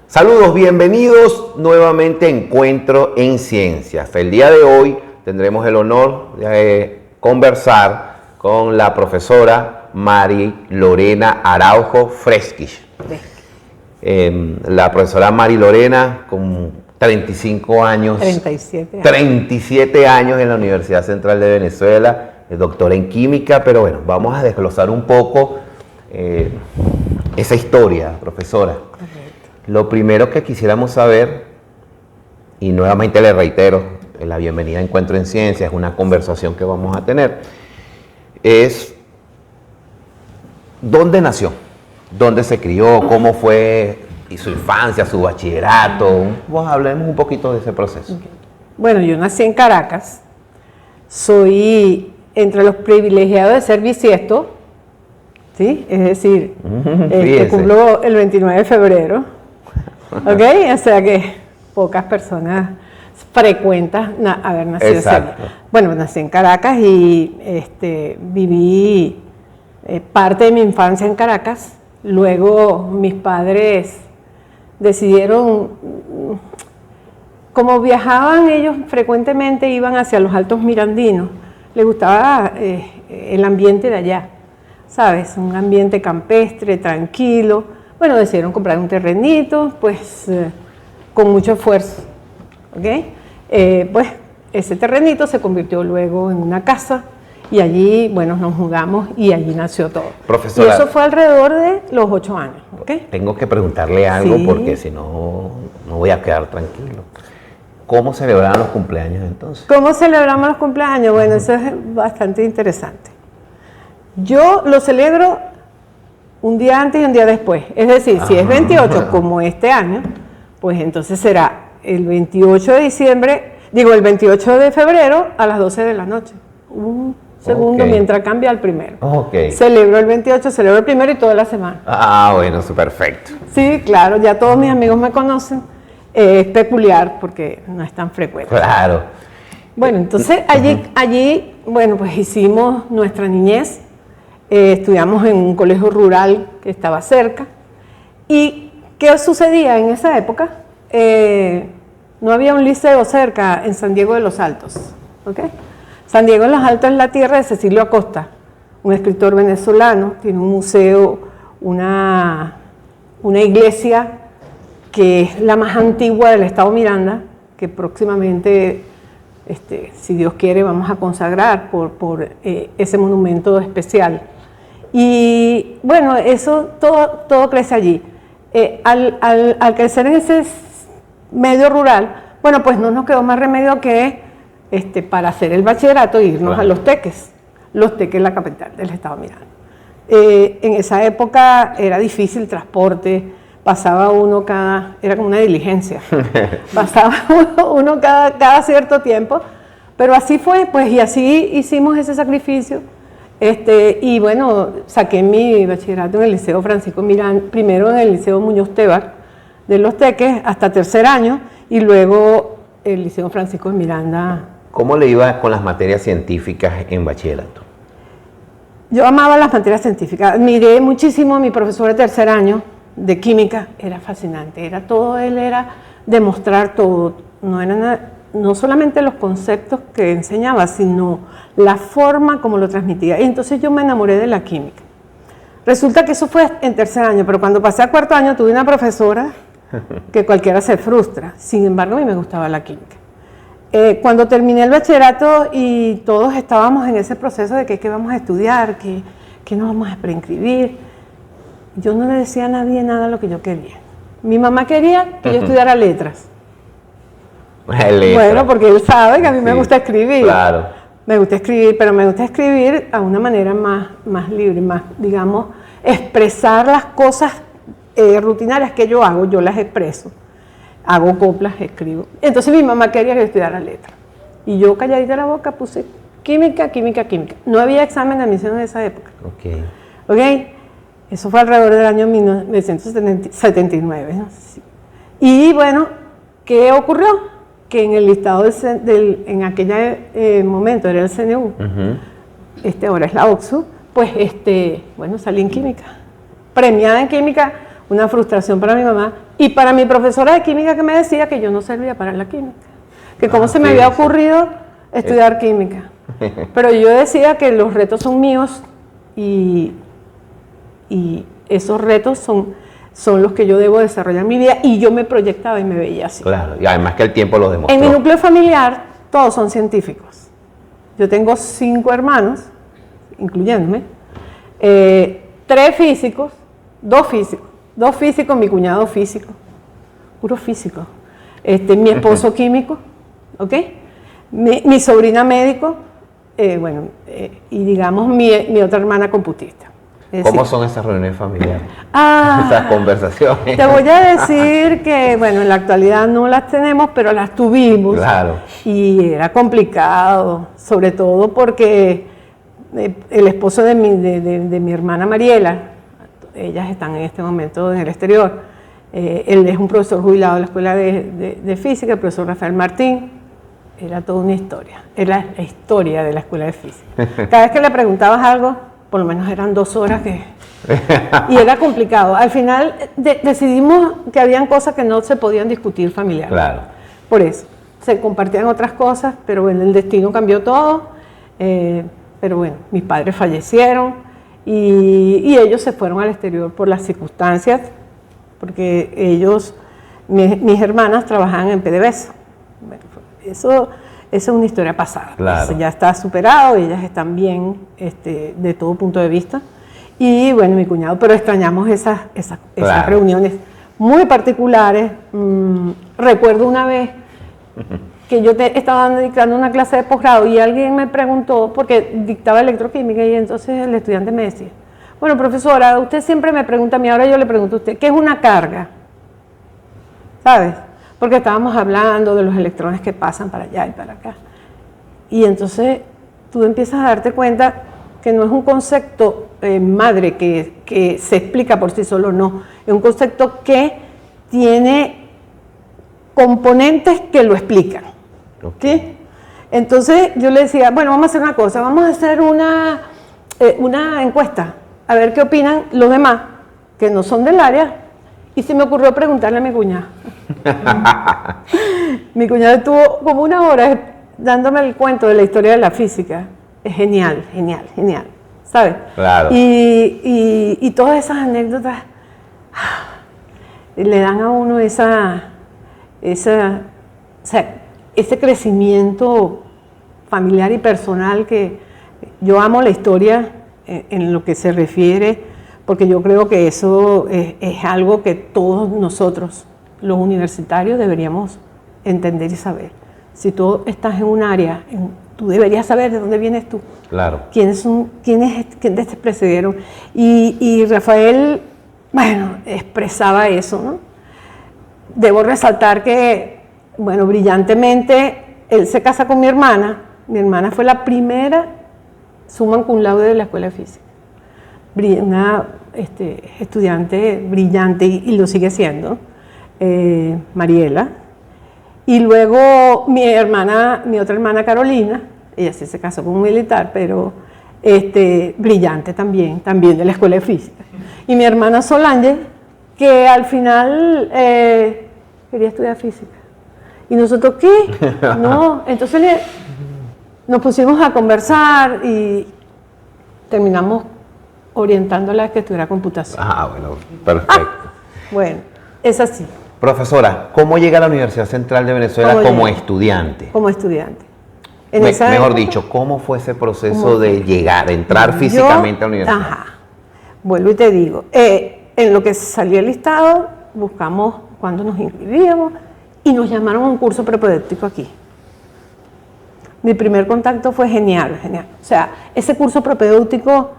Saludos, bienvenidos nuevamente a Encuentro en Ciencias. El día de hoy tendremos el honor de conversar con la profesora Mari Lorena Araujo Freskish. La profesora Mari Lorena, con 35 años, 37 años en la Universidad Central de Venezuela, es doctora en química, pero bueno, vamos a desglosar un poco esa historia, profesora. Correcto. Lo primero que quisiéramos saber, y nuevamente le reitero, la bienvenida a Encuentro en Ciencias, es una conversación que vamos a tener, es ¿dónde nació? ¿Dónde se crió? ¿Cómo fue su infancia, su bachillerato? Hablemos un poquito de ese proceso. Okay. Bueno, yo nací en Caracas, soy entre los privilegiados de ser bisiesto, ¿sí? Es decir, cumplo el 29 de febrero, ¿ok? O sea que pocas personas frecuentan haber nacido cerca. Bueno, nací en Caracas y viví parte de mi infancia en Caracas. Luego mis padres decidieron, como viajaban ellos frecuentemente, iban hacia los Altos Mirandinos, les gustaba el ambiente de allá, ¿sabes? Un ambiente campestre, tranquilo. Bueno, decidieron comprar un terrenito, pues con mucho esfuerzo, ¿ok? Pues ese terrenito se convirtió luego en una casa y allí, bueno, nos mudamos y allí nació todo. Profesora, y eso fue alrededor de los 8 años, ¿ok? Tengo que preguntarle algo porque si no, no voy a quedar tranquilo. ¿Cómo celebraban los cumpleaños entonces? ¿Cómo celebramos los cumpleaños? Bueno, eso es bastante interesante. Yo lo celebro un día antes y un día después. Es decir, si es 28 como este año, pues entonces será el 28 de diciembre, el 28 de febrero a las 12 de la noche. Un segundo mientras cambia al primero. Celebro el 28, celebro el primero y toda la semana. Ah, bueno, perfecto. Sí, claro, ya todos mis amigos me conocen. Es peculiar porque no es tan frecuente. Claro. Bueno, entonces allí, bueno, pues hicimos nuestra niñez. Estudiamos en un colegio rural que estaba cerca. ¿Y qué sucedía en esa época? No había un liceo cerca en San Diego de los Altos. ¿Okay? San Diego de los Altos es la tierra de Cecilio Acosta, un escritor venezolano. Tiene un museo, una iglesia que es la más antigua del estado Miranda, que próximamente, si Dios quiere, vamos a consagrar por ese monumento especial. Y bueno, eso todo crece allí. Al crecer en ese medio rural, bueno, pues no nos quedó más remedio que para hacer el bachillerato irnos a Los Teques. Los Teques, la capital del estado Miranda. En esa época era difícil el transporte, pasaba uno era como una diligencia, pasaba uno cada cierto tiempo, pero así fue, pues, y así hicimos ese sacrificio. Y bueno, saqué mi bachillerato en el Liceo Francisco Miranda, primero en el Liceo Muñoz Tebar de Los Teques hasta tercer año, y luego el Liceo Francisco Miranda. ¿Cómo le iba con las materias científicas en bachillerato? Yo amaba las materias científicas, admiré muchísimo a mi profesor de tercer año de química, era fascinante, él era demostrar todo, no solamente los conceptos que enseñaba, sino la forma como lo transmitía. Y entonces yo me enamoré de la química. Resulta que eso fue en tercer año, pero cuando pasé a cuarto año tuve una profesora que cualquiera se frustra. Sin embargo, a mí me gustaba la química. Cuando terminé el bachillerato y todos estábamos en ese proceso de qué vamos a estudiar, qué nos vamos a preinscribir, yo no le decía a nadie nada de lo que yo quería. Mi mamá quería que yo estudiara letras. Bueno, porque él sabe que a mí me gusta escribir. Claro. Me gusta escribir, pero me gusta escribir a una manera más libre, más, digamos, expresar las cosas rutinarias que yo hago, yo las expreso. Hago coplas, escribo. Entonces mi mamá quería que yo estudiara letras. Y yo calladita la boca puse química. No había examen de admisión en esa época. Ok. Eso fue alrededor del año 1979. ¿no? Sí. Y bueno, ¿qué ocurrió? Que en el listado en aquel momento era el CNU, ahora es la OXU, pues bueno, salí en química. Premiada en química, una frustración para mi mamá, Y para mi profesora de química que me decía que yo no servía para la química, que cómo se me había ocurrido estudiar química. Pero yo decía que los retos son míos y esos retos son los que yo debo desarrollar en mi vida, y yo me proyectaba y me veía así. Claro, y además que el tiempo lo demostró. En mi núcleo familiar todos son científicos. Yo tengo 5 hermanos, incluyéndome, 3 físicos, 2 físicos, mi cuñado físico, puro físico, mi esposo químico, ¿ok? Mi sobrina médico, y digamos mi otra hermana computista. ¿Cómo son esas reuniones familiares? Esas conversaciones. Te voy a decir que, bueno, en la actualidad no las tenemos, pero las tuvimos. Claro. Y era complicado, sobre todo porque el esposo de mi hermana Mariela, ellas están en este momento en el exterior, él es un profesor jubilado de la Escuela de Física, el profesor Rafael Martín. Era toda una historia, era la historia de la Escuela de Física. Cada vez que le preguntabas algo, por lo menos eran 2 horas y era complicado. Al final decidimos que habían cosas que no se podían discutir familiarmente. Claro. Por eso, se compartían otras cosas, pero bueno, el destino cambió todo. Pero bueno, mis padres fallecieron y ellos se fueron al exterior por las circunstancias, porque ellos, mis hermanas, trabajaban en PDVSA. Bueno, eso es una historia pasada. Claro. Eso ya está superado, ellas están bien de todo punto de vista. Y bueno, mi cuñado, pero extrañamos esas Claro. reuniones muy particulares. Recuerdo una vez que yo estaba dictando una clase de posgrado y alguien me preguntó, porque dictaba electroquímica, y entonces el estudiante me decía, bueno, profesora, usted siempre me pregunta a mí, ahora yo le pregunto a usted, ¿qué es una carga? ¿Sabes? Porque estábamos hablando de los electrones que pasan para allá y para acá. Y entonces tú empiezas a darte cuenta que no es un concepto madre que se explica por sí solo, no. Es un concepto que tiene componentes que lo explican. ¿Sí? Entonces yo le decía, bueno, vamos a hacer una cosa, vamos a hacer una encuesta, a ver qué opinan los demás, que no son del área. Y se me ocurrió preguntarle a mi cuñada. Mi cuñada estuvo como 1 hora dándome el cuento de la historia de la física. Es genial, genial, genial, ¿sabes? Claro. Y todas esas anécdotas le dan a uno ese crecimiento familiar y personal, que yo amo la historia en lo que se refiere, porque yo creo que eso es algo que todos nosotros, los universitarios, deberíamos entender y saber. Si tú estás en un área, tú deberías saber de dónde vienes tú. Claro. ¿Quiénes te precedieron? Y Rafael, bueno, expresaba eso, ¿no? Debo resaltar que, bueno, brillantemente, él se casa con mi hermana. Mi hermana fue la primera summa cum laude de la Escuela de Física. Una estudiante brillante, y lo sigue siendo, Mariela. Y luego mi otra hermana Carolina, ella sí se casó con un militar, pero brillante también de la Escuela de Física. Y mi hermana Solange, que al final quería estudiar física. ¿Y nosotros qué? No, entonces nos pusimos a conversar y terminamos orientándola a que estudiara computación. Bueno, perfecto. Bueno, es así. Profesora, ¿cómo llega a la Universidad Central de Venezuela como estudiante? Como estudiante. Mejor dicho, ¿cómo fue ese proceso de llegar, de entrar físicamente a la universidad? Vuelvo y te digo, en lo que salió el listado, buscamos cuándo nos inscribíamos y nos llamaron a un curso propedéutico aquí. Mi primer contacto fue genial. O sea, ese curso propedéutico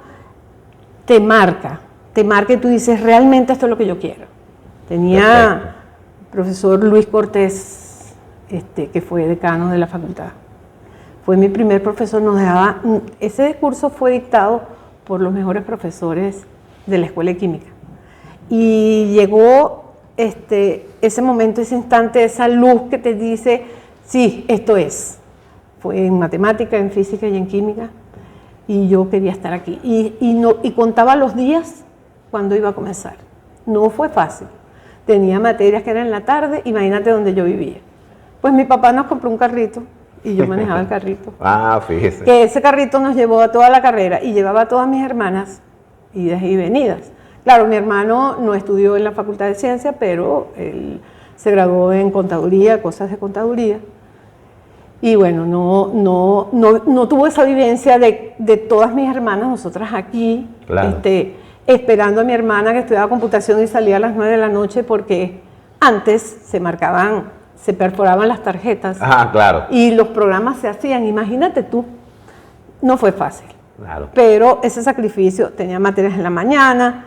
te marca y tú dices, realmente esto es lo que yo quiero. Tenía el profesor Luis Cortés, que fue decano de la facultad. Fue mi primer profesor, ese curso fue dictado por los mejores profesores de la Escuela de Química. Y llegó ese momento, ese instante, esa luz que te dice, sí, esto es. Fue en matemática, en física y en química. Y yo quería estar aquí. Y contaba los días cuando iba a comenzar. No fue fácil. tenía materias que eran en la tarde, imagínate donde yo vivía. Pues mi papá nos compró un carrito y yo manejaba el carrito. Fíjese. Que ese carrito nos llevó a toda la carrera y llevaba a todas mis hermanas idas y venidas. Claro, mi hermano no estudió en la Facultad de Ciencias, pero él se graduó en contaduría, cosas de contaduría. Y bueno, no tuvo esa vivencia de todas mis hermanas, nosotras aquí, claro. Esperando a mi hermana que estudiaba computación y salía a las 9 de la noche porque antes se perforaban las tarjetas. Claro. Y los programas se hacían, imagínate tú, no fue fácil. Claro. Pero ese sacrificio, tenía materias en la mañana,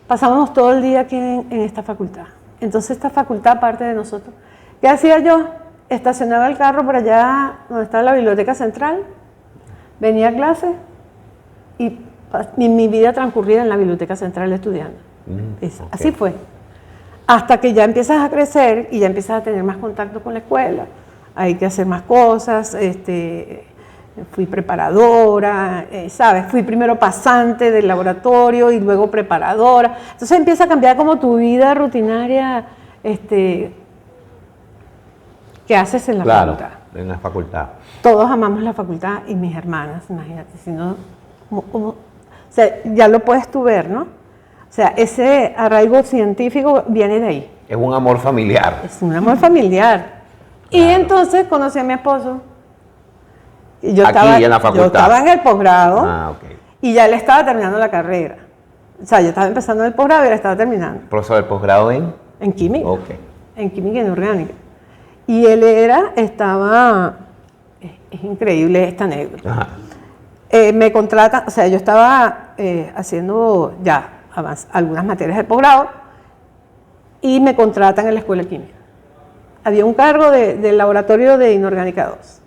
pasábamos todo el día aquí en esta facultad. Entonces esta facultad, aparte de nosotros, ¿qué hacía yo? Estacionaba el carro por allá donde está la biblioteca central, venía a clase y mi vida transcurría en la biblioteca central estudiando. Okay. Así fue. Hasta que ya empiezas a crecer y ya empiezas a tener más contacto con la escuela. Hay que hacer más cosas. Fui preparadora, ¿sabes? Fui primero pasante del laboratorio y luego preparadora. Entonces empieza a cambiar como tu vida rutinaria que haces en la facultad. En la facultad. Todos amamos la facultad y mis hermanas, imagínate, si no, o sea, ya lo puedes tú ver, ¿no? O sea, ese arraigo científico viene de ahí. Es un amor familiar. Es un amor familiar. Claro. Y entonces conocí a mi esposo. Y yo aquí en la facultad. Yo estaba en el posgrado Okay. Y ya él estaba terminando la carrera. O sea, yo estaba empezando el posgrado y él estaba terminando. ¿Profesor del posgrado en? En química. Okay. En química y en orgánica. Y él es increíble esta anécdota. Me contratan, o sea, yo estaba haciendo ya algunas materias de posgrado y me contratan en la escuela de química. Había un cargo del laboratorio de inorgánica 2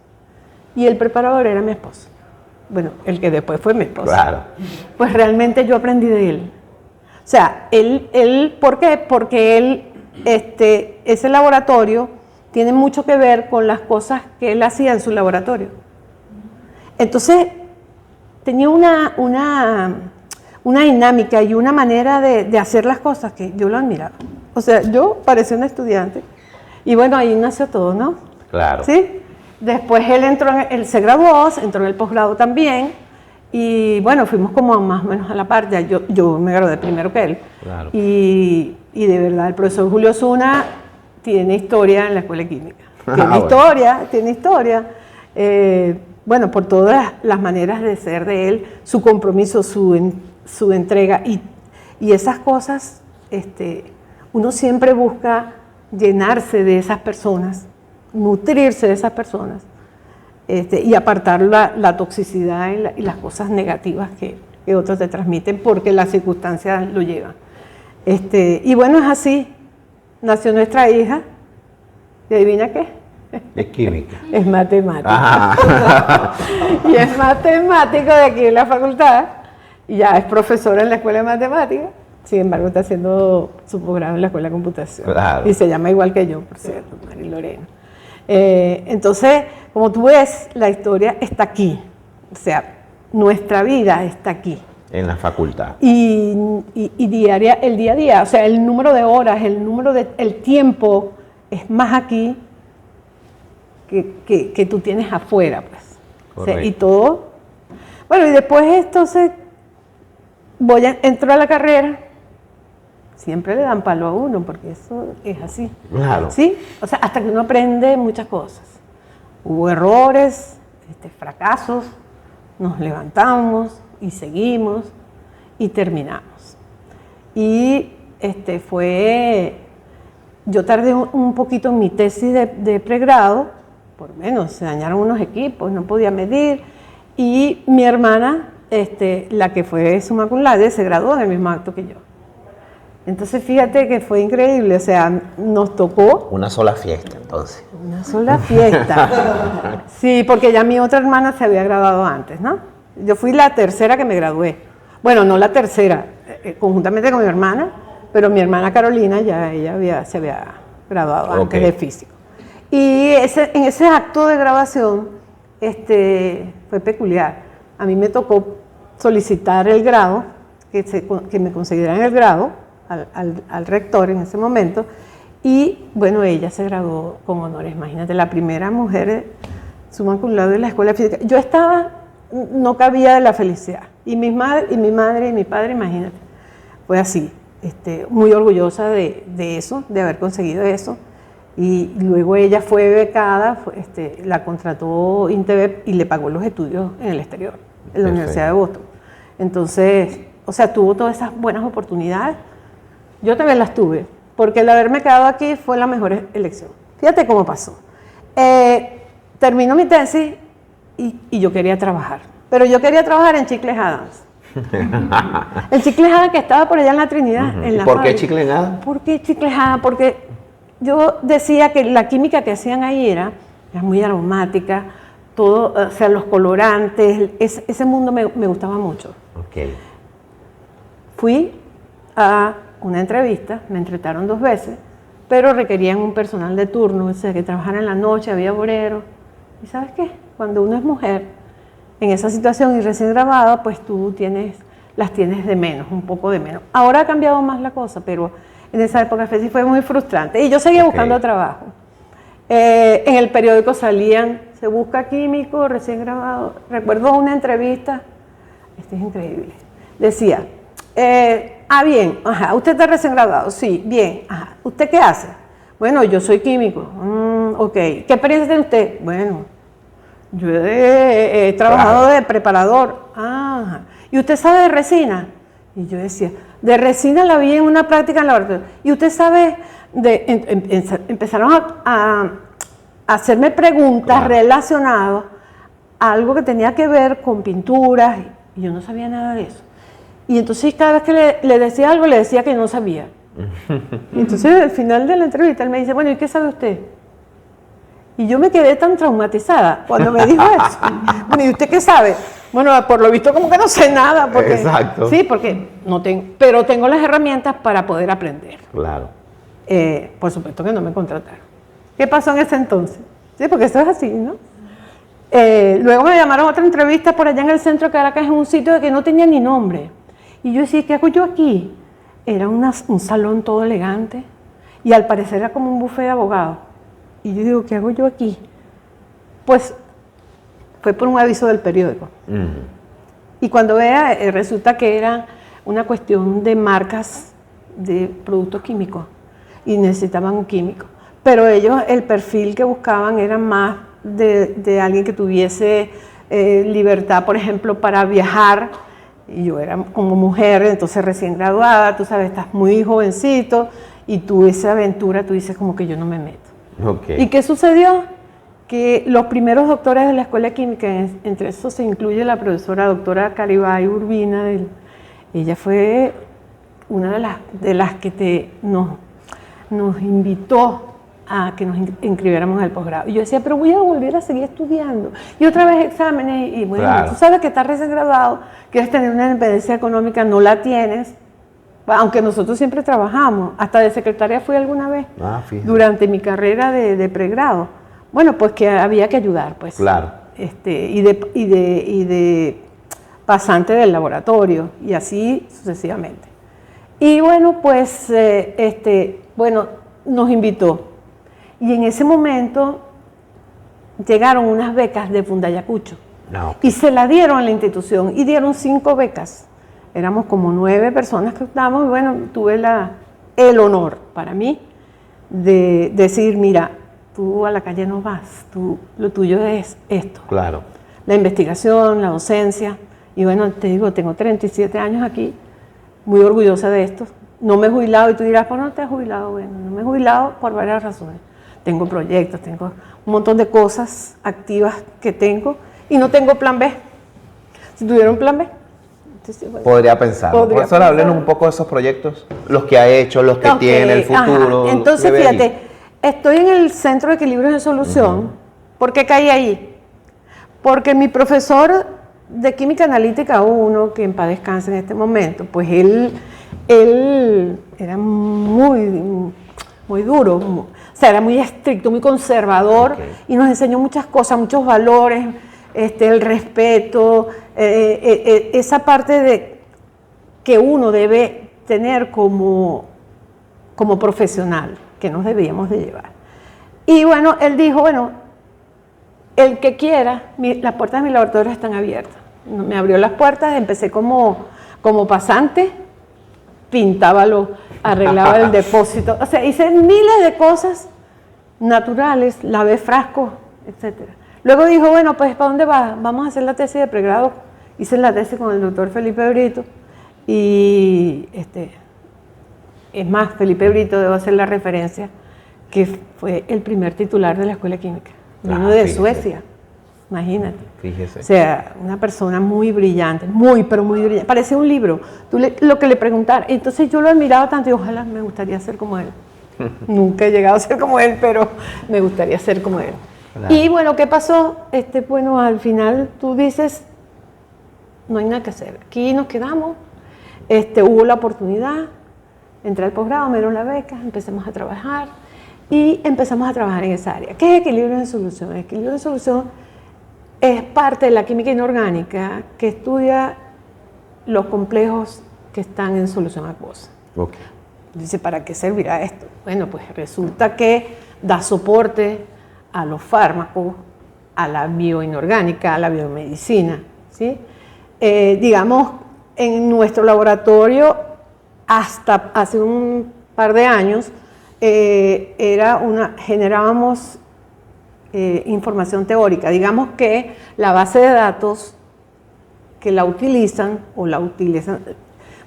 y el preparador era mi esposo. Bueno, el que después fue mi esposo. Claro. Pues realmente yo aprendí de él. O sea, ¿por qué? Porque él, ese laboratorio tiene mucho que ver con las cosas que él hacía en su laboratorio. Entonces, tenía una dinámica y una manera de hacer las cosas que yo lo admiraba. O sea, yo parecía un estudiante. Y bueno, ahí nació todo, ¿no? Claro. ¿Sí? Después él se graduó, entró en el posgrado también. Y bueno, fuimos como más o menos a la par. Ya yo me gradué primero que él. Claro. Y de verdad, el profesor Julio Zuna tiene historia en la escuela de química. Tiene historia. Bueno, por todas las maneras de ser de él, su compromiso, su entrega y esas cosas, uno siempre busca llenarse de esas personas, nutrirse de esas personas y apartar la toxicidad y las cosas negativas que otros te transmiten porque las circunstancias lo llevan. Y bueno, es así. Nació nuestra hija. ¿Y adivina qué? Es química. Es matemático. Y es matemático de aquí en la facultad. Y ya es profesora en la escuela de matemáticas. Sin embargo, está haciendo su posgrado en la escuela de computación. Claro. Y se llama igual que yo, por cierto, Mari Lorena. Entonces, como tú ves, la historia está aquí. O sea, nuestra vida está aquí. En la facultad. Y el día a día, o sea, el número de horas, el tiempo es más aquí que tú tienes afuera, pues. O sea, y todo. Bueno, y después entonces entro a la carrera. Siempre le dan palo a uno, porque eso es así. Claro. ¿Sí? O sea, hasta que uno aprende muchas cosas. Hubo errores, fracasos, nos levantamos y seguimos y terminamos. Y yo tardé un poquito en mi tesis de pregrado, por lo menos se dañaron unos equipos, no podía medir, y mi hermana, la que fue summa cum laude, se graduó en el mismo acto que yo. Entonces fíjate que fue increíble, o sea, nos tocó... Una sola fiesta, entonces. Una sola fiesta. Sí, porque ya mi otra hermana se había graduado antes, ¿no? Yo fui la tercera que me gradué. Bueno, no la tercera, conjuntamente con mi hermana, pero mi hermana Carolina se había graduado antes de físico. Y en ese acto de graduación fue peculiar. A mí me tocó solicitar el grado, que me consideraran el grado, al rector en ese momento. Y bueno, ella se graduó con honores. Imagínate, la primera mujer summa cum laude de la escuela de física. Yo no cabía de la felicidad. Y mi madre y mi padre, imagínate, fue así, muy orgullosa de eso, de haber conseguido eso. Y luego ella fue becada, la contrató INTEVEP y le pagó los estudios en el exterior, en la Universidad de Boston. Entonces, o sea, tuvo todas esas buenas oportunidades. Yo también las tuve, porque el haberme quedado aquí fue la mejor elección. Fíjate cómo pasó. Terminó mi tesis y yo quería trabajar, pero yo quería trabajar en Chicles Adams. En Chicles Adams, que estaba por allá en la Trinidad. En la ¿Por qué Chicles Adams? ¿Por qué Chicles Adams? Porque yo decía que la química que hacían ahí era muy aromática, todo, o sea, los colorantes, ese mundo me gustaba mucho. Okay. Fui a una entrevista, me entrevistaron 2 veces, pero requerían un personal de turno, o sea, que trabajara en la noche, había obreros. ¿Y sabes qué? Cuando uno es mujer, en esa situación y recién grabada, pues tú las tienes de menos, un poco de menos. Ahora ha cambiado más la cosa, pero en esa época sí fue muy frustrante. Y yo seguía buscando trabajo. En el periódico salían, se busca químico, recién grabado. Recuerdo una entrevista, esto es increíble, decía, bien, ajá, ¿usted está recién graduado? Sí, bien, ajá, ¿usted qué hace? Bueno, yo soy químico. Ok, ¿qué experiencia tiene usted? Bueno, yo he trabajado de preparador. Ajá. ¿Y usted sabe de resina? Y yo decía, de resina la vi en una práctica en laboratorio. ¿Y usted sabe empezaron a hacerme preguntas relacionadas a algo que tenía que ver con pinturas, y yo no sabía nada de eso. Y entonces cada vez que le decía algo, le decía que no sabía. Y entonces al final de la entrevista él me dice, bueno, ¿y qué sabe usted? Y yo me quedé tan traumatizada cuando me dijo eso. Bueno, ¿y usted qué sabe? Bueno, por lo visto como que no sé nada. Porque, exacto. Sí, porque no tengo, pero tengo las herramientas para poder aprender. Claro. Por supuesto que no me contrataron. ¿Qué pasó en ese entonces? Sí, porque eso es así, ¿no? Luego me llamaron a otra entrevista por allá en el centro de Caracas, en un sitio que no tenía ni nombre. Y yo decía, ¿qué hago yo aquí? Era un salón todo elegante y al parecer era como un buffet de abogados. Y yo digo, ¿qué hago yo aquí? Pues fue por un aviso del periódico. Y cuando vea, resulta que era una cuestión de marcas de productos químicos y necesitaban un químico. Pero ellos, el perfil que buscaban era más de alguien que tuviese libertad, por ejemplo, para viajar. Y yo era como mujer, entonces recién graduada, tú sabes, estás muy jovencito y tú esa aventura, tú dices como que yo no me meto. Okay. ¿Y qué sucedió? Que los primeros doctores de la Escuela de Química, entre esos se incluye la profesora doctora Caribay Urbina, ella fue una de las que nos invitó a que nos inscribiéramos al posgrado. Y yo decía, pero voy a volver a seguir estudiando. Y otra vez exámenes, y bueno, claro. Tú sabes que estás recién graduado, quieres tener una independencia económica, no la tienes. Aunque nosotros siempre trabajamos, hasta de secretaria fui alguna vez, durante mi carrera de pregrado. Bueno, pues que había que ayudar, pues. Claro. Y de pasante del laboratorio, y así sucesivamente. Y bueno, pues, nos invitó. Y en ese momento llegaron unas becas de Fundayacucho. No. Y se la dieron a la institución, y dieron 5 becas. Éramos como 9 personas que estábamos, y bueno, tuve el honor para mí de decir, mira, tú a la calle no vas, lo tuyo es esto. Claro. La investigación, la docencia, y bueno, te digo, tengo 37 años aquí, muy orgullosa de esto. No me he jubilado, y tú dirás, ¿por qué no te has jubilado? Bueno, no me he jubilado por varias razones. Tengo proyectos, tengo un montón de cosas activas que tengo, y no tengo plan B. Si tuviera un plan B, podría pensar. Por eso hablen un poco de esos proyectos, los que ha hecho, los que tiene, el futuro. Ajá. Entonces, fíjate, estoy en el Centro de Equilibrios de Solución. ¿Por qué caí ahí? Porque mi profesor de Química Analítica 1, que en paz descanse en este momento, pues él era muy duro, o sea, era muy estricto, muy conservador, y nos enseñó muchas cosas, muchos valores, el respeto, esa parte de que uno debe tener como profesional que nos debíamos de llevar. Y bueno, él dijo, bueno, el que quiera, las puertas de mi laboratorio están abiertas. Me abrió las puertas, empecé como pasante, pintaba arreglaba el depósito, o sea, hice miles de cosas naturales, lavé frascos, etc. Luego dijo, bueno, pues ¿para dónde vas? Vamos a hacer la tesis de pregrado. Hice la tesis con el doctor Felipe Brito y es más, Felipe Brito, debo hacer la referencia, que fue el primer titular de la Escuela de Química. Vino de Suecia, imagínate. Fíjese. O sea, una persona muy brillante, pero muy brillante. Parecía un libro. Lo que le preguntara. Entonces yo lo admiraba tanto y ojalá me gustaría ser como él. Nunca he llegado a ser como él, pero me gustaría ser como él. Claro. Y bueno, ¿qué pasó? Bueno, al final tú dices, no hay nada que hacer. Aquí nos quedamos. Hubo la oportunidad, entré al posgrado, me dieron la beca, empezamos a trabajar y empezamos a trabajar en esa área. ¿Qué es equilibrio de solución? El equilibrio de solución es parte de la química inorgánica que estudia los complejos que están en solución acuosa. Okay. Dice, ¿para qué servirá esto? Bueno, pues resulta que da soporte a los fármacos, a la bioinorgánica, a la biomedicina, ¿sí? Digamos, en nuestro laboratorio, hasta hace un par de años, generábamos información teórica. Digamos que la base de datos que la utilizan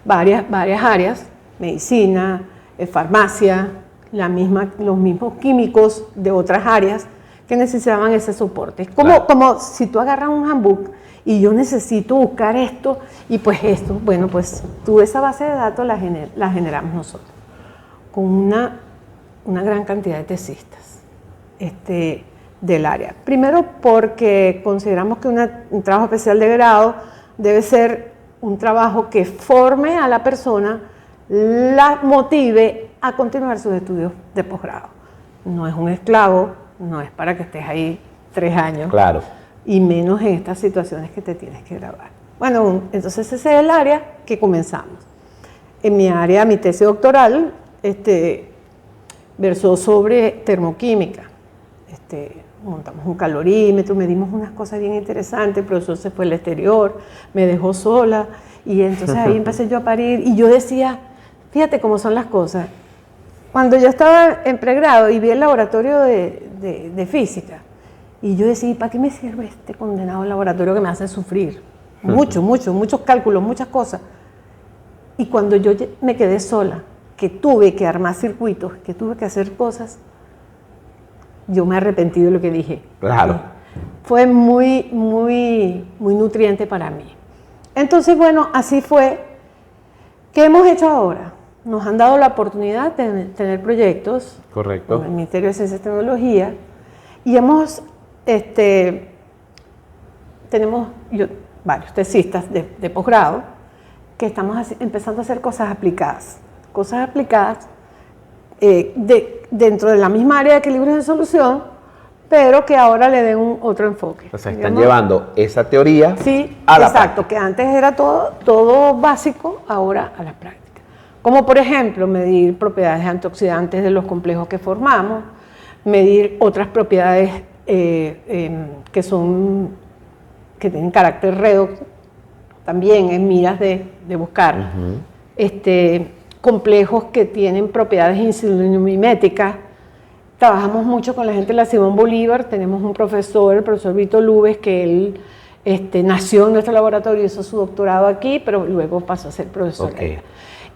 varias áreas, medicina, farmacia, los mismos químicos de otras áreas que necesitaban ese soporte. Es como si tú agarras un handbook y yo necesito buscar esto y pues esto. Bueno, pues tú esa base de datos la generamos nosotros con una gran cantidad de tesistas del área. Primero porque consideramos que un trabajo especial de grado debe ser un trabajo que forme a la persona, la motive a continuar sus estudios de posgrado. No es un esclavo, no es para que estés ahí 3 años. Claro. Y menos en estas situaciones que te tienes que graduar. Bueno, entonces ese es el área que comenzamos. En mi área, mi tesis doctoral, versó sobre termoquímica. Montamos un calorímetro, medimos unas cosas bien interesantes, el profesor se fue al exterior, me dejó sola, y entonces ahí empecé yo a parir, y yo decía, fíjate cómo son las cosas. Cuando yo estaba en pregrado y vi el laboratorio de física, y yo decía, ¿para qué me sirve este condenado laboratorio que me hace sufrir? Muchos cálculos, muchas cosas. Y cuando yo me quedé sola, que tuve que armar circuitos, que tuve que hacer cosas, yo me arrepentí de lo que dije. Claro. Fue muy nutriente para mí. Entonces, bueno, así fue. ¿Qué hemos hecho ahora? Nos han dado la oportunidad de tener proyectos. Correcto. Con el Ministerio de Ciencia y Tecnología. Y tenemos varios tesistas de posgrado que estamos empezando a hacer cosas aplicadas. Cosas aplicadas dentro de la misma área de equilibrio de solución, pero que ahora le den otro enfoque. O sea, están llevando esa teoría a la práctica. Que antes era todo básico, ahora a la práctica. Como por ejemplo, medir propiedades antioxidantes de los complejos que formamos, medir otras propiedades que tienen carácter redox, también en miras de buscar complejos que tienen propiedades insulinomiméticas. Trabajamos mucho con la gente de la Simón Bolívar. Tenemos un profesor, el profesor Vito Lubes, que él nació en nuestro laboratorio, hizo su doctorado aquí, pero luego pasó a ser profesor. Okay.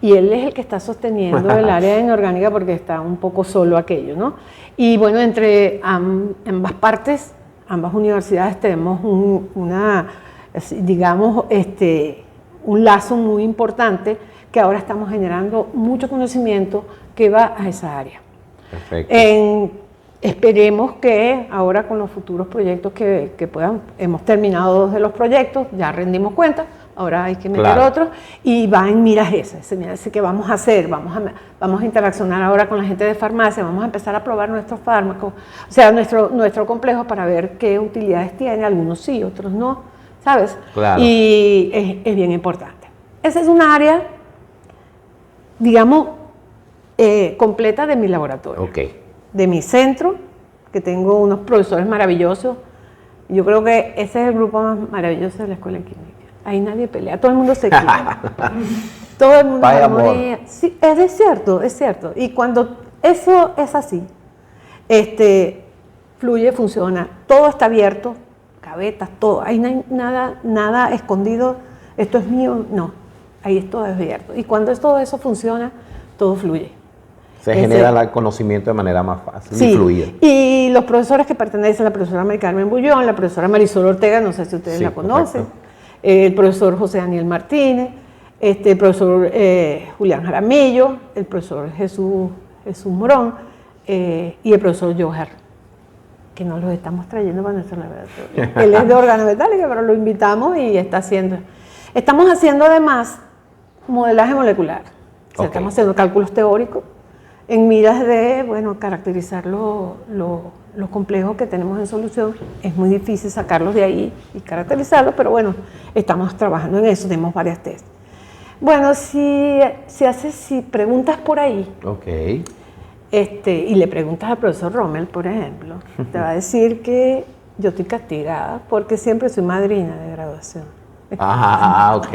Y él es el que está sosteniendo el área inorgánica porque está un poco solo aquello, ¿no? Y bueno, entre ambas partes, ambas universidades tenemos un lazo muy importante que ahora estamos generando mucho conocimiento que va a esa área. Perfecto. Esperemos que ahora con los futuros proyectos que puedan, hemos terminado 2 de los proyectos, ya rendimos cuenta, ahora hay que meter otros, y va en miras esas, que vamos a hacer, vamos a interaccionar ahora con la gente de farmacia, vamos a empezar a probar nuestros fármacos, o sea, nuestro complejo para ver qué utilidades tiene, algunos sí, otros no, ¿sabes? Claro. Y es bien importante. Esa es un área digamos, completa de mi laboratorio. Okay. De mi centro, que tengo unos profesores maravillosos. Yo creo que ese es el grupo más maravilloso de la Escuela de Química. Ahí nadie pelea, todo el mundo se quiere. Todo el mundo Vaya amor. Sí, es cierto, es cierto. Y cuando eso es así, fluye, funciona, todo está abierto, gavetas, todo. Ahí no hay nada escondido, esto es mío, no. Ahí es todo abierto. Y cuando todo eso funciona, todo fluye. Se genera el conocimiento de manera más fácil y fluida. Y los profesores que pertenecen, la profesora Mari Carmen Bullón, la profesora Marisol Ortega, no sé si ustedes la conocen, el profesor José Daniel Martínez, el profesor Julián Jaramillo, el profesor Jesús Morón y el profesor Joher, que nos los estamos trayendo para nuestro laboratorio. Él es de organometálica, pero lo invitamos y estamos haciendo además modelaje molecular. O sea, estamos haciendo cálculos teóricos en miras de, caracterizar los complejos que tenemos en solución. Es muy difícil sacarlos de ahí y caracterizarlos, pero bueno, estamos trabajando en eso, tenemos varias tests. Bueno, si preguntas por ahí, y le preguntas al profesor Rommel, por ejemplo, te va a decir que yo estoy castigada porque siempre soy madrina de graduación. Ok.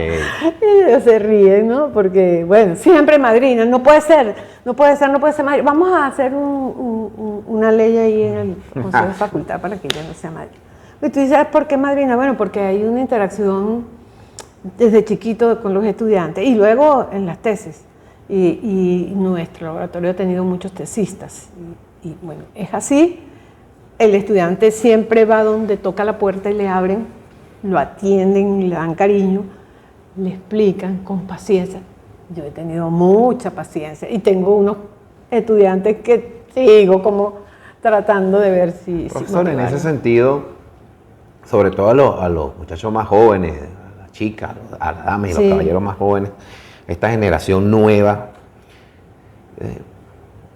Y ellos se ríen, ¿no? Porque, bueno, siempre madrina, no puede ser madrina. Vamos a hacer una ley ahí en el Consejo de Facultad para que ella no sea madrina. Y tú dices, ¿por qué madrina? Bueno, porque hay una interacción desde chiquito con los estudiantes y luego en las tesis. Y nuestro laboratorio ha tenido muchos tesistas. Y bueno, es así. El estudiante siempre va donde toca la puerta y le abren, lo atienden, le dan cariño, le explican con paciencia. Yo he tenido mucha paciencia y tengo unos estudiantes que sigo como tratando de ver si... Profesor, en ese sentido, sobre todo a los muchachos más jóvenes, a las chicas, a las damas y los caballeros más jóvenes, esta generación nueva,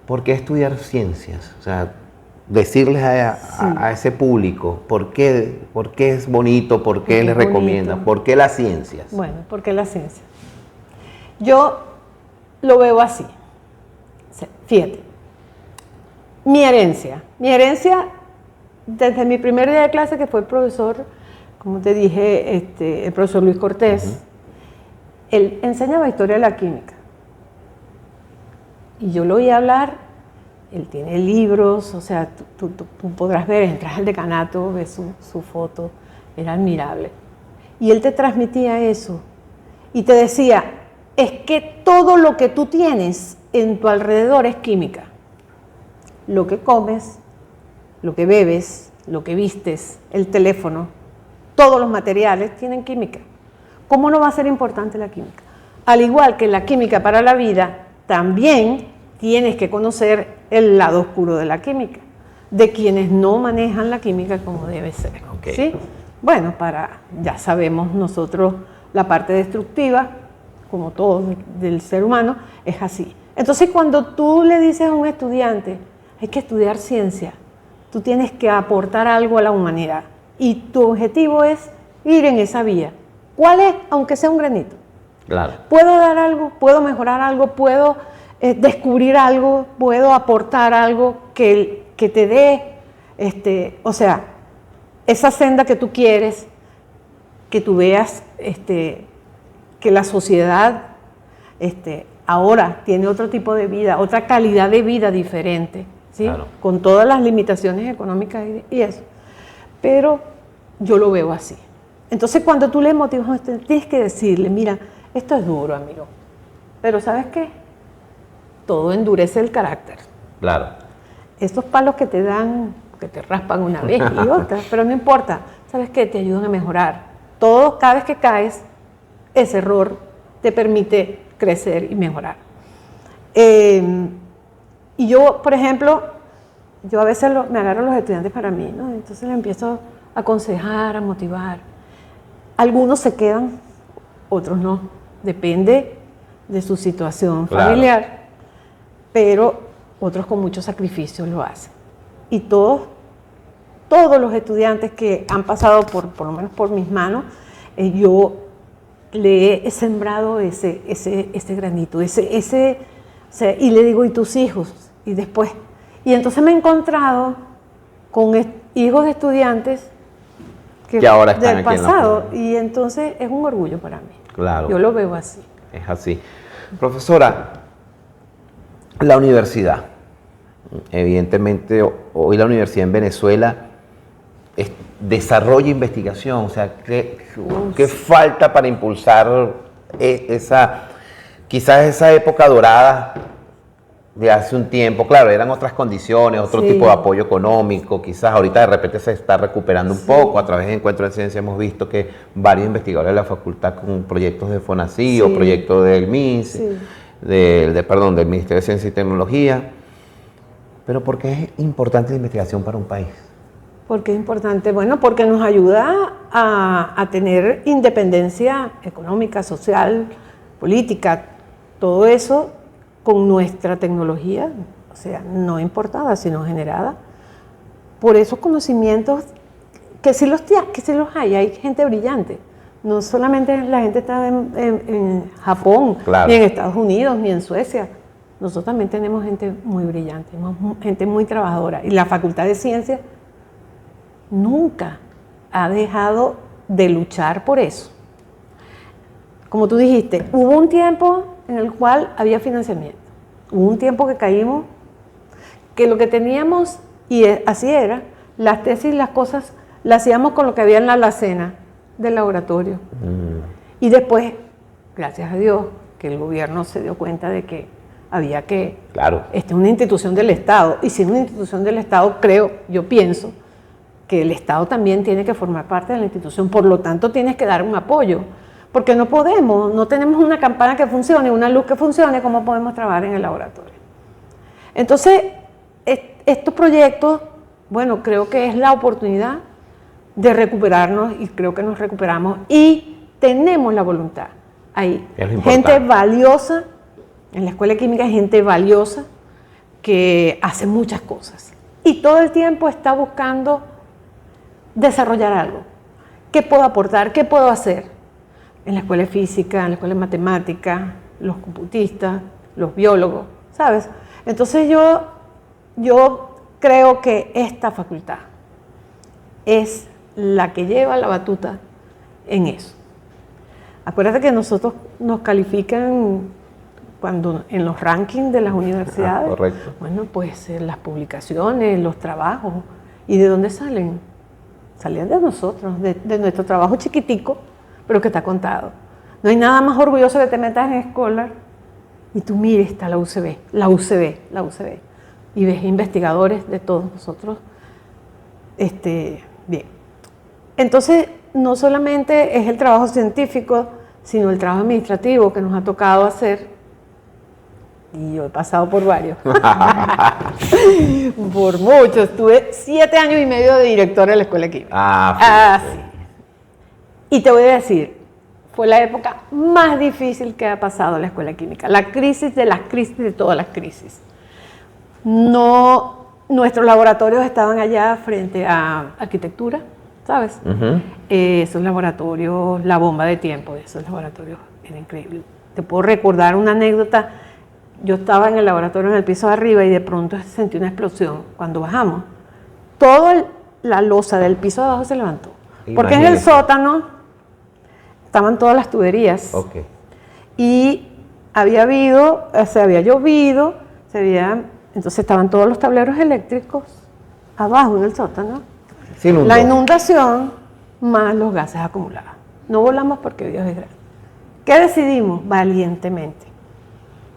¿por qué estudiar ciencias? O sea, decirles a ese público por qué es bonito, por qué les recomienda, por qué las ciencias. Bueno, ¿por qué las ciencias? Yo lo veo así. Fíjate, mi herencia desde mi primer día de clase, que fue el profesor, como te dije, el profesor Luis Cortés, él enseñaba historia de la química. Y yo lo oí hablar. Él tiene libros, o sea, tú podrás ver, entras al decanato, ves su foto, era admirable. Y él te transmitía eso y te decía, es que todo lo que tú tienes en tu alrededor es química. Lo que comes, lo que bebes, lo que vistes, el teléfono, todos los materiales tienen química. ¿Cómo no va a ser importante la química? Al igual que la química para la vida, también tienes que conocer el lado oscuro de la química, de quienes no manejan la química como debe ser. ¿Sí? Bueno, ya sabemos nosotros la parte destructiva, como todo del ser humano, es así. Entonces, cuando tú le dices a un estudiante, hay que estudiar ciencia, tú tienes que aportar algo a la humanidad y tu objetivo es ir en esa vía. ¿Cuál es? Aunque sea un granito. Claro. ¿Puedo dar algo? ¿Puedo mejorar algo? ¿Puedo descubrir algo? ¿Puedo aportar algo que te dé, o sea, esa senda que tú quieres, que tú veas que la sociedad ahora tiene otro tipo de vida, otra calidad de vida diferente, ¿sí? Claro. Con todas las limitaciones económicas y eso. Pero yo lo veo así. Entonces, cuando tú le motivas, tienes que decirle, mira, esto es duro, amigo, pero ¿sabes qué? Todo endurece el carácter. Claro. Estos palos que te dan, que te raspan una vez y otra, pero no importa, ¿sabes qué? Te ayudan a mejorar. Cada vez que caes, ese error te permite crecer y mejorar. Y yo, por ejemplo, yo a veces me agarro a los estudiantes para mí, ¿no? Entonces les empiezo a aconsejar, a motivar. Algunos se quedan, otros no. Depende de su situación familiar. Pero otros con mucho sacrificio lo hacen. Y todos los estudiantes que han pasado por lo menos por mis manos, yo le he sembrado ese granito, o sea, y le digo, ¿y tus hijos? Y después, y entonces me he encontrado con hijos de estudiantes que ahora están del aquí pasado, y entonces es un orgullo para mí. Claro. Yo lo veo así. Es así. Profesora, la universidad. Evidentemente, hoy la universidad en Venezuela desarrolla investigación. O sea, ¿qué falta para impulsar quizás esa época dorada de hace un tiempo? Claro, eran otras condiciones, otro tipo de apoyo económico. Quizás ahorita de repente se está recuperando un poco. A través de Encuentro de Ciencia hemos visto que varios investigadores de la facultad con proyectos de FONACYT o proyectos del MINS, del Ministerio de Ciencia y Tecnología. Pero ¿por qué es importante la investigación para un país? ¿Por qué es importante? Bueno, porque nos ayuda a tener independencia económica, social, política, todo eso con nuestra tecnología, o sea, no importada, sino generada por esos conocimientos que sí los hay gente brillante. No solamente la gente está en Japón, ni en Estados Unidos, ni en Suecia. Nosotros también tenemos gente muy brillante, gente muy trabajadora. Y la Facultad de Ciencias nunca ha dejado de luchar por eso. Como tú dijiste, hubo un tiempo en el cual había financiamiento. Hubo un tiempo que caímos, que lo que teníamos, y así era, las tesis, las cosas, las hacíamos con lo que había en la alacena del laboratorio. Y después, gracias a Dios, que el gobierno se dio cuenta de que había que... Claro. Esta es una institución del Estado, y si es una institución del Estado, yo pienso, que el Estado también tiene que formar parte de la institución, por lo tanto tienes que dar un apoyo, porque no tenemos una campana que funcione, una luz que funcione, ¿cómo podemos trabajar en el laboratorio? Entonces, estos proyectos, bueno, creo que es la oportunidad de recuperarnos, y creo que nos recuperamos, y tenemos la voluntad. Hay gente valiosa, en la Escuela de Química hay gente valiosa que hace muchas cosas, y todo el tiempo está buscando desarrollar algo. ¿Qué puedo aportar? ¿Qué puedo hacer? En la Escuela de Física, en la Escuela de Matemática, los computistas, los biólogos, ¿sabes? Entonces yo creo que esta facultad es la que lleva la batuta en eso. Acuérdate que nosotros nos califican cuando en los rankings de las universidades. Correcto. Bueno, pues las publicaciones, los trabajos. ¿Y de dónde salen? Salen de nosotros, de nuestro trabajo chiquitico, pero que está contado. No hay nada más orgulloso que te metas en Scholar y tú mires, está la UCB, y ves investigadores de todos nosotros. Bien. Entonces, no solamente es el trabajo científico, sino el trabajo administrativo que nos ha tocado hacer, y yo he pasado por varios, por muchos. Estuve 7 años y medio de directora de la Escuela de Química. Sí. Y te voy a decir, fue la época más difícil que ha pasado la Escuela de Química, la crisis de las crisis, de todas las crisis. Nuestros laboratorios estaban allá frente a arquitectura, ¿sabes? Esos laboratorios, la bomba de tiempo de esos laboratorios era increíble. Te puedo recordar una anécdota. Yo estaba en el laboratorio en el piso de arriba y de pronto sentí una explosión. Cuando bajamos, toda la losa del piso de abajo se levantó. Porque en el sótano estaban todas las tuberías. Okay. Y había llovido, entonces estaban todos los tableros eléctricos abajo en el sótano. La inundación más los gases acumulados. No volamos porque Dios es grande. ¿Qué decidimos? Valientemente.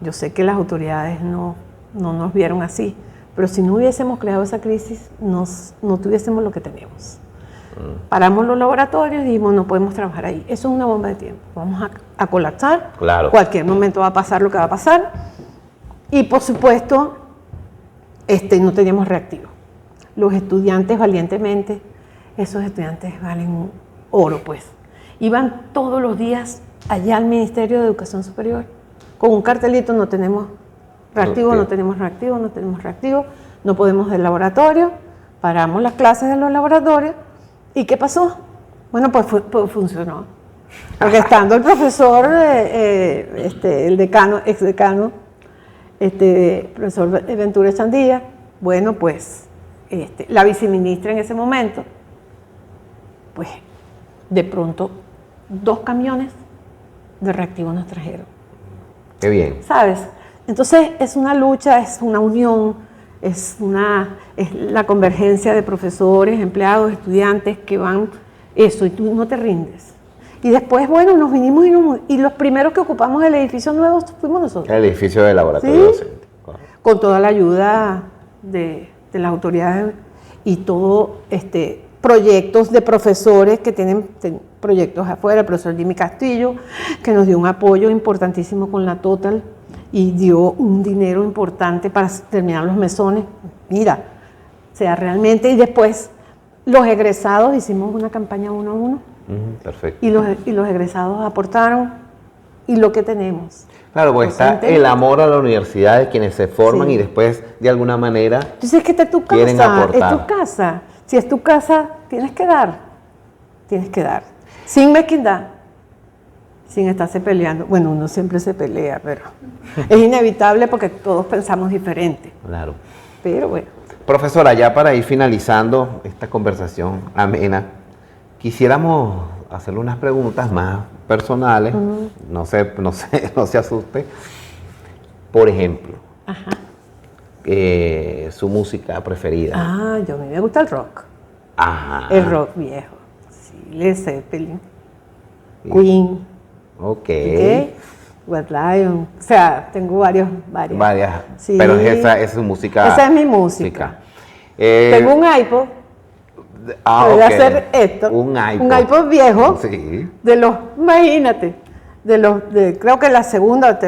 Yo sé que las autoridades no nos vieron así, pero si no hubiésemos creado esa crisis, no tuviésemos lo que tenemos. Paramos los laboratorios y dijimos, no podemos trabajar ahí. Eso es una bomba de tiempo. Vamos a colapsar. Claro. Cualquier momento va a pasar lo que va a pasar. Y por supuesto, no teníamos reactivos. Los estudiantes valientemente, esos estudiantes valen oro, pues. Iban todos los días allá al Ministerio de Educación Superior con un cartelito: no tenemos reactivo, no tenemos reactivo, no tenemos reactivo, no podemos del laboratorio. Paramos las clases de los laboratorios. ¿Y qué pasó? Bueno, pues funcionó. Porque estando el profesor, el decano, exdecano, profesor Ventura Chandía, bueno, pues la viceministra en ese momento, pues de pronto 2 camiones de reactivos nos trajeron. Qué bien. ¿Sabes? Entonces es una lucha, es una unión, es la convergencia de profesores, empleados, estudiantes que van eso y tú no te rindes. Y después, bueno, nos vinimos y los primeros que ocupamos el edificio nuevo fuimos nosotros. El edificio del laboratorio ¿Sí? docente. Con toda la ayuda de las autoridades y todo proyectos de profesores que tienen proyectos afuera, el profesor Jimmy Castillo, que nos dio un apoyo importantísimo con la Total y dio un dinero importante para terminar los mesones. Mira, o sea, realmente, y después los egresados hicimos una campaña 1 a 1. Perfecto. Y los egresados aportaron y lo que tenemos. Claro, pues está el amor a la universidad de quienes se forman y después de alguna manera entonces es que esta es tu quieren casa, aportar. es tu casa. Si es tu casa, tienes que dar. Tienes que dar. Sin mezquindad, sin estarse peleando. Bueno, uno siempre se pelea, pero es inevitable porque todos pensamos diferente. Claro. Pero bueno. Profesora, ya para ir finalizando esta conversación amena, quisiéramos hacerle unas preguntas más personales, no se asuste. Por ejemplo, su música preferida. A mí me gusta el rock. Ajá. El rock viejo. Sí, Led Zeppelin, Queen. Ok. White Lion. O sea, tengo varias. Sí. Pero esa es su música. Esa es mi música. Tengo un iPod. Voy a hacer esto. Un iPod viejo. Sí. Imagínate, creo que la segunda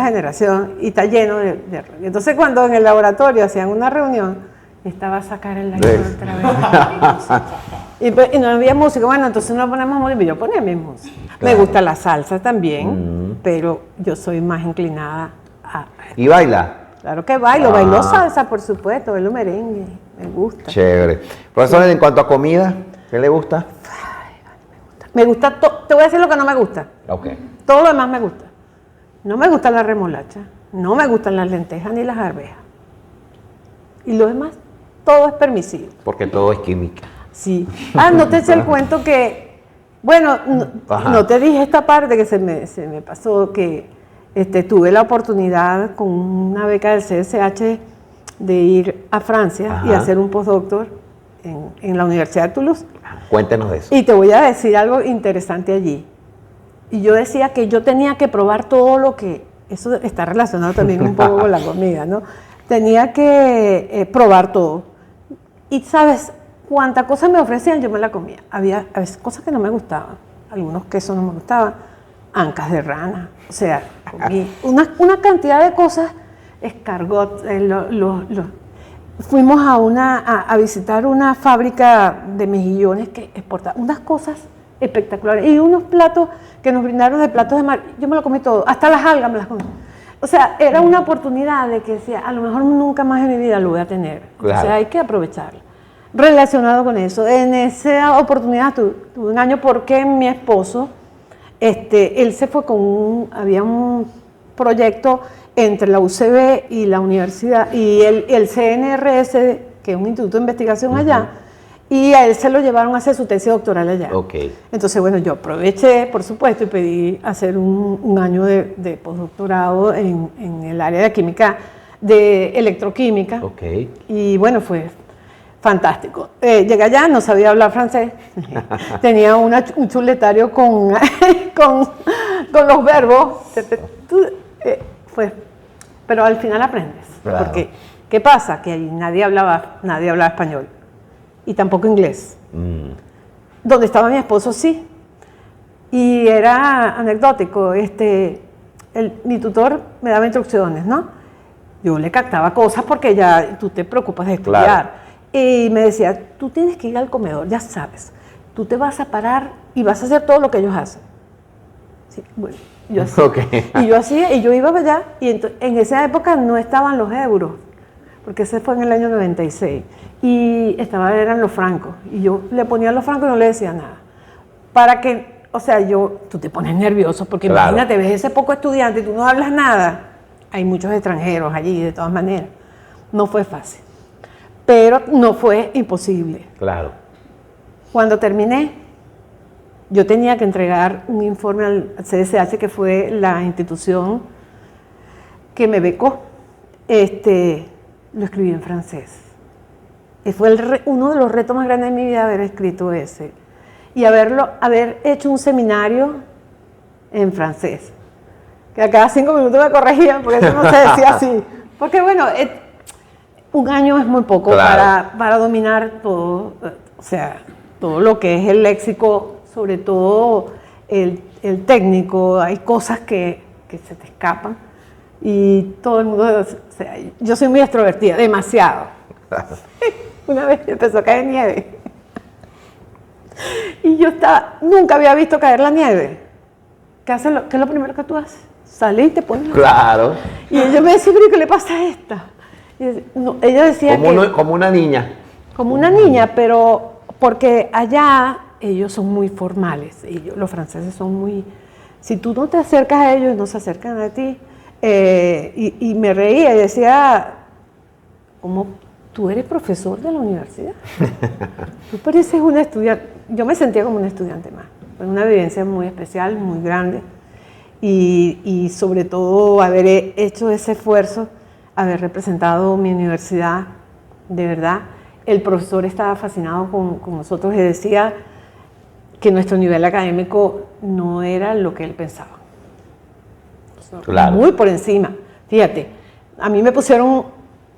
generación, y está lleno de rock. Entonces cuando en el laboratorio hacían una reunión, estaba a sacar el iPod otra vez. Y no había música. Bueno, entonces no ponemos música. Yo ponía mi música. Claro. Me gusta la salsa también, pero yo soy más inclinada a... ¿Y baila? Claro que bailo salsa, por supuesto, bailo merengue, me gusta. Chévere. Profesor, en cuanto a comida, ¿qué le gusta? Me gusta te voy a decir lo que no me gusta. Ok. Todo lo demás me gusta. No me gusta la remolacha, no me gustan las lentejas ni las arvejas. Y lo demás, todo es permisible. Porque todo es química. Sí. No te eché el cuento que, bueno, no te dije esta parte que se me pasó, que tuve la oportunidad con una beca del CSH de ir a Francia y hacer un postdoctor en la Universidad de Toulouse. Cuéntenos de eso. Y te voy a decir algo interesante allí. Y yo decía que yo tenía que probar todo lo que... Eso está relacionado también un poco con la comida, ¿no? Tenía que probar todo. Y, ¿sabes? Cuánta cosa me ofrecían, yo me la comía. Había a veces cosas que no me gustaban. Algunos quesos no me gustaban. Ancas de rana. O sea, comí una cantidad de cosas. Escargot. Fuimos a visitar una fábrica de mejillones que exportaba unas cosas espectaculares. Y unos platos que nos brindaron de platos de mar. Yo me lo comí todo. Hasta las algas me las comí. O sea, era una oportunidad de que decía, a lo mejor nunca más en mi vida lo voy a tener. Claro. O sea, hay que aprovecharla. Relacionado con eso, en esa oportunidad tuve un año porque mi esposo, él se fue había un proyecto entre la UCB y la universidad y el CNRS, que es un instituto de investigación allá, y a él se lo llevaron a hacer su tesis doctoral allá. Okay. Entonces, bueno, yo aproveché, por supuesto, y pedí hacer un año de postdoctorado en el área de química, de electroquímica. Okay. Y bueno, fue fantástico. Llegué allá, no sabía hablar francés, tenía un chuletario con los verbos, pero al final aprendes. Claro. Porque, ¿qué pasa? Que allí nadie hablaba español y tampoco inglés. Donde estaba mi esposo, sí. Y era anecdótico, mi tutor me daba instrucciones, ¿no? Yo le captaba cosas porque ya tú te preocupas de estudiar. Claro. Y me decía, tú tienes que ir al comedor, ya sabes, tú te vas a parar y vas a hacer todo lo que ellos hacen. Sí, bueno, yo hacía. Okay. Y yo hacía, y yo iba allá, y en esa época no estaban los euros, porque ese fue en el año 96, y eran los francos, y yo le ponía los francos y no le decía nada. Para que o sea, tú te pones nervioso porque claro. Imagínate, ves ese poco estudiante y tú no hablas nada. Hay muchos extranjeros allí, de todas maneras. No fue fácil, pero no fue imposible. Claro. Cuando terminé, yo tenía que entregar un informe al CSH, que fue la institución que me becó. Lo escribí en francés. Y fue uno de los retos más grandes de mi vida haber escrito ese. Y haber hecho un seminario en francés. Que a cada 5 minutos me corregían porque eso no se decía así. Porque bueno, un año es muy poco, claro, para dominar todo, o sea, todo lo que es el léxico, sobre todo el técnico. Hay cosas que se te escapan y todo el mundo, o sea, yo soy muy extrovertida, demasiado. Una vez empezó a caer nieve y yo nunca había visto caer la nieve. ¿Qué es lo primero que tú haces? Sales y te pones. Claro. Y ella me decía, pero ¿qué le pasa a esta? Ella decía como una niña. Como una niña, pero porque allá ellos son muy formales. Los franceses son muy... Si tú no te acercas a ellos, no se acercan a ti. Y me reía y decía, ¿cómo tú eres profesor de la universidad? Tú pareces una estudiante. Yo me sentía como una estudiante más. Fue una vivencia muy especial, muy grande. Y sobre todo haber hecho ese esfuerzo, haber representado mi universidad, de verdad. El profesor estaba fascinado con nosotros y decía que nuestro nivel académico no era lo que él pensaba. Claro. Muy por encima. Fíjate, a mí me pusieron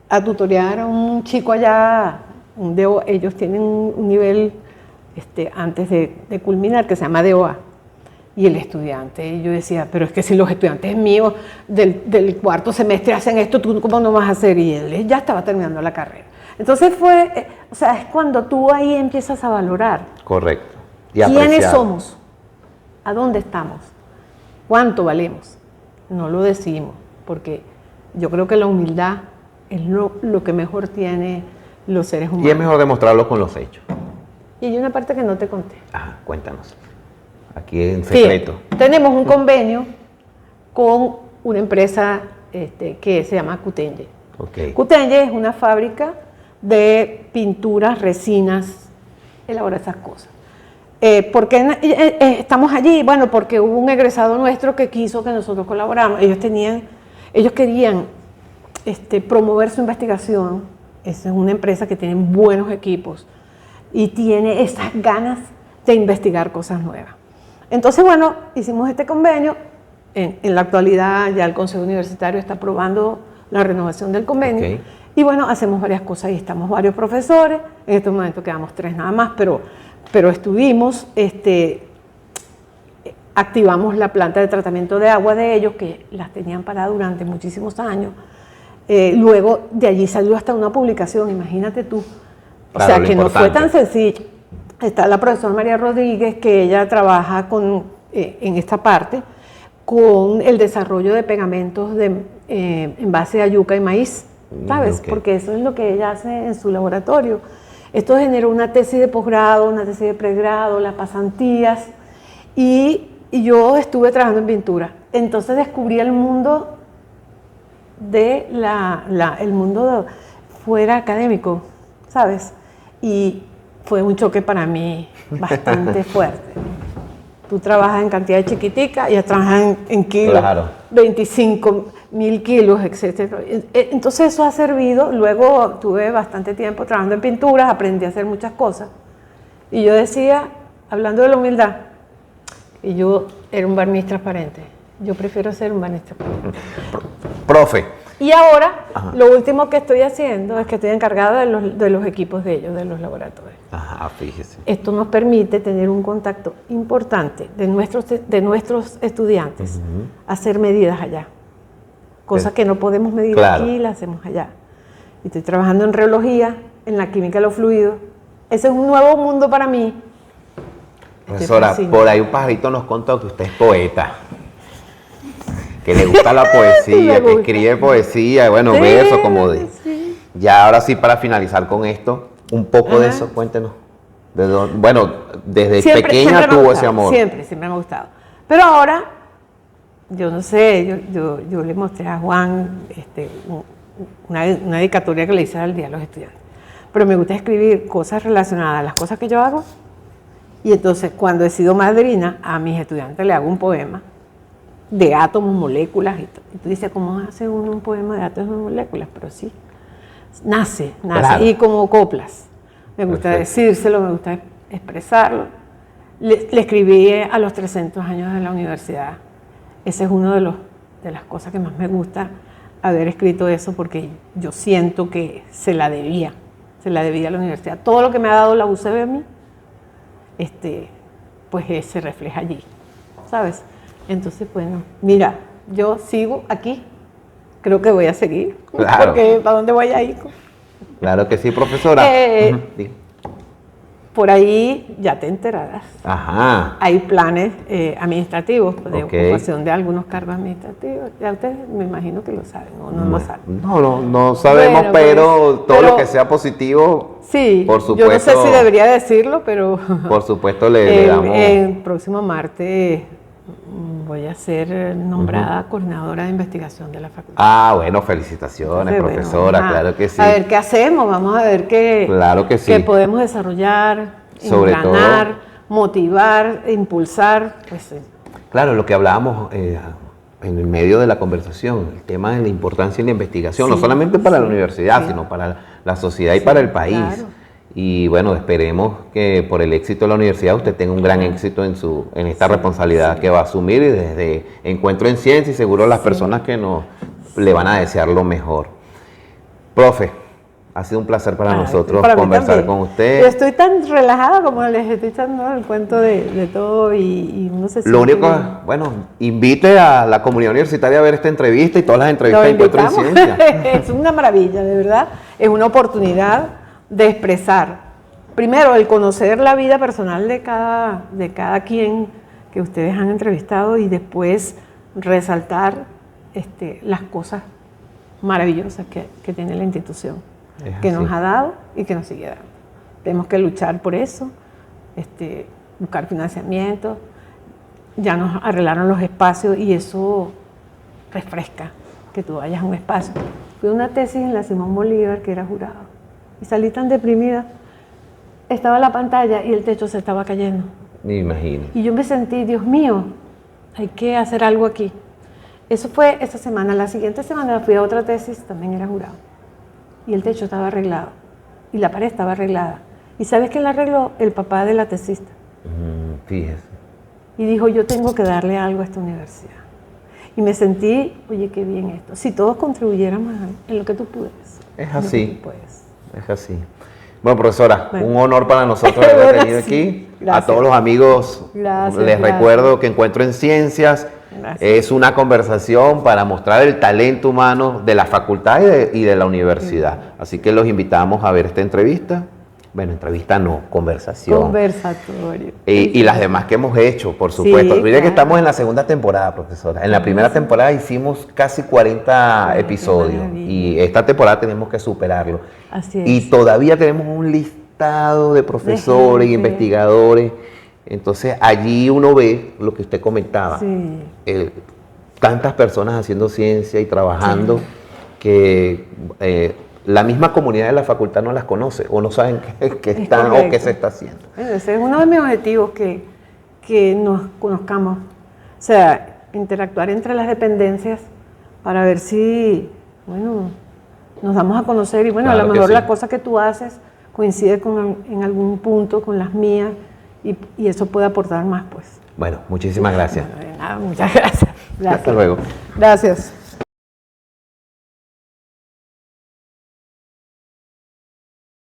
a tutorear a un chico allá, ellos tienen un nivel antes de culminar que se llama DOA. Y el estudiante, yo decía, pero es que si los estudiantes míos del cuarto semestre hacen esto, ¿tú cómo no vas a hacer? Y él ya estaba terminando la carrera. Entonces es cuando tú ahí empiezas a valorar. Correcto. Y ¿quiénes somos? ¿A dónde estamos? ¿Cuánto valemos? No lo decimos, porque yo creo que la humildad es lo que mejor tiene los seres humanos. Y es mejor demostrarlo con los hechos. Y hay una parte que no te conté. Ajá, cuéntanos. Aquí en secreto. Sí, tenemos un convenio con una empresa que se llama Cutenye. Okay. Cutenye es una fábrica de pinturas, resinas, elabora esas cosas. ¿Por qué estamos allí? Bueno, porque hubo un egresado nuestro que quiso que nosotros colaboráramos. Ellos querían promover su investigación. Esa es una empresa que tiene buenos equipos y tiene esas ganas de investigar cosas nuevas. Entonces, bueno, hicimos este convenio. En la actualidad ya el Consejo Universitario está aprobando la renovación del convenio. Okay. Y bueno, hacemos varias cosas y estamos varios profesores. En este momento quedamos 3 nada más, pero estuvimos, activamos la planta de tratamiento de agua de ellos, que las tenían paradas durante muchísimos años. Luego de allí salió hasta una publicación, imagínate tú. O sea, que no fue tan sencillo. Está la profesora María Rodríguez, que ella trabaja en esta parte, con el desarrollo de pegamentos en base a yuca y maíz, ¿sabes? Okay. Porque eso es lo que ella hace en su laboratorio. Esto generó una tesis de posgrado, una tesis de pregrado, las pasantías, y yo estuve trabajando en pintura. Entonces descubrí el mundo el mundo fuera académico, ¿sabes? Y fue un choque para mí bastante fuerte. Tú trabajas en cantidades chiquiticas y ya trabajas en kilos, claro. 25.000 kilos, etc. Entonces eso ha servido. Luego tuve bastante tiempo trabajando en pinturas, aprendí a hacer muchas cosas. Y yo decía, hablando de la humildad, y yo era un barniz transparente. Yo prefiero ser un barniz transparente. Profe. Y ahora, ajá, lo último que estoy haciendo es que estoy encargada de los equipos de ellos, de los laboratorios. Ajá, fíjese. Esto nos permite tener un contacto importante de nuestros estudiantes, hacer medidas allá. Cosas que no podemos medir, claro, aquí, las hacemos allá. Y estoy trabajando en reología, en la química de los fluidos. Ese es un nuevo mundo para mí. Profesora, por ahí un pajarito nos contó que usted es poeta. Que le gusta la poesía, que escribe poesía, bueno, sí, versos como de... Sí. Ya ahora sí, para finalizar con esto, un poco, ajá, de eso, cuéntenos. Bueno, desde pequeña siempre tuvo ese amor. Siempre me ha gustado. Pero ahora, yo no sé, yo le mostré a Juan una dedicatoria que le hice al Día de los Estudiantes. Pero me gusta escribir cosas relacionadas a las cosas que yo hago. Y entonces, cuando he sido madrina, a mis estudiantes le hago un poema de átomos, moléculas. Y tú dices, ¿cómo hace uno un poema de átomos y moléculas? Pero sí, nace. Claro. Y como coplas. Me gusta decírselo, me gusta expresarlo. Le escribí a los 300 años de la universidad. Ese es uno de las cosas que más me gusta, haber escrito eso, porque yo siento que se la debía a la universidad. Todo lo que me ha dado la UCB a mí, pues se refleja allí, ¿sabes? Entonces, bueno, mira, yo sigo aquí, creo que voy a seguir, claro. Porque ¿para dónde voy a ir? Claro que sí, profesora. Por ahí ya te enterarás. Ajá. Hay planes administrativos de ocupación de algunos cargos administrativos. Ya ustedes me imagino que lo saben, o no lo saben. No sabemos, bueno, pero todo lo que sea positivo, sí, por supuesto. Yo no sé si debería decirlo, pero por supuesto le damos. El próximo martes voy a ser nombrada coordinadora de investigación de la facultad. Ah, bueno, felicitaciones, profesora, bueno, claro que sí. A ver qué hacemos, vamos a ver qué, claro que sí, qué podemos desarrollar, engranar, motivar, impulsar. Pues, claro, lo que hablábamos en el medio de la conversación, el tema de la importancia de la investigación, no solamente para la universidad, sino para la sociedad y para el país. Claro. Y bueno, esperemos que por el éxito de la universidad usted tenga un gran éxito en esta responsabilidad que va a asumir, y desde Encuentro en Ciencia, y seguro las personas que le van a desear lo mejor. Profe, ha sido un placer para nosotros conversar con usted. Yo estoy tan relajada como les estoy echando el cuento de todo, y no sé si... Lo único, bueno, invite a la comunidad universitaria a ver esta entrevista y todas las entrevistas de Encuentro en Ciencia. Es una maravilla, de verdad. Es una oportunidad de expresar, primero, el conocer la vida personal de cada quien que ustedes han entrevistado, y después resaltar las cosas maravillosas que tiene la institución, que nos ha dado y que nos sigue dando. Tenemos que luchar por eso, buscar financiamiento. Ya nos arreglaron los espacios y eso refresca, que tú vayas a un espacio. Fui a una tesis en la Simón Bolívar, que era jurado, y salí tan deprimida. Estaba la pantalla y el techo se estaba cayendo. Me imagino. Y yo me sentí, Dios mío, hay que hacer algo aquí. Eso fue esta semana. La siguiente semana fui a otra tesis, también era jurado. Y el techo estaba arreglado. Y la pared estaba arreglada. ¿Y sabes quién la arregló? El papá de la tesista. Fíjese. Y dijo, yo tengo que darle algo a esta universidad. Y me sentí, oye, qué bien esto. Si todos contribuyéramos en lo que tú puedes. Es así. Es así. Bueno, profesora, un honor para nosotros haber tenido aquí. Gracias. A todos los amigos, les recuerdo que Encuentro en Ciencias es una conversación para mostrar el talento humano de la facultad y de la universidad. Así que los invitamos a ver esta entrevista. Bueno, entrevista no, conversación. Conversatorio. Y las demás que hemos hecho, por supuesto. Sí, mire que estamos en la segunda temporada, profesora. En la primera temporada hicimos casi 40 episodios. Y esta temporada tenemos que superarlo. Así es. Y todavía tenemos un listado de profesores y investigadores. Entonces allí uno ve lo que usted comentaba. Sí. Tantas personas haciendo ciencia y trabajando que... la misma comunidad de la facultad no las conoce o no saben qué están o qué se está haciendo. Ese es uno de mis objetivos, que nos conozcamos, o sea, interactuar entre las dependencias para ver si, bueno, nos damos a conocer y bueno, claro, a lo mejor la cosa que tú haces coincide en algún punto con las mías y eso puede aportar más, pues. Bueno, muchísimas gracias. Bueno, muchas gracias. Hasta luego. Gracias.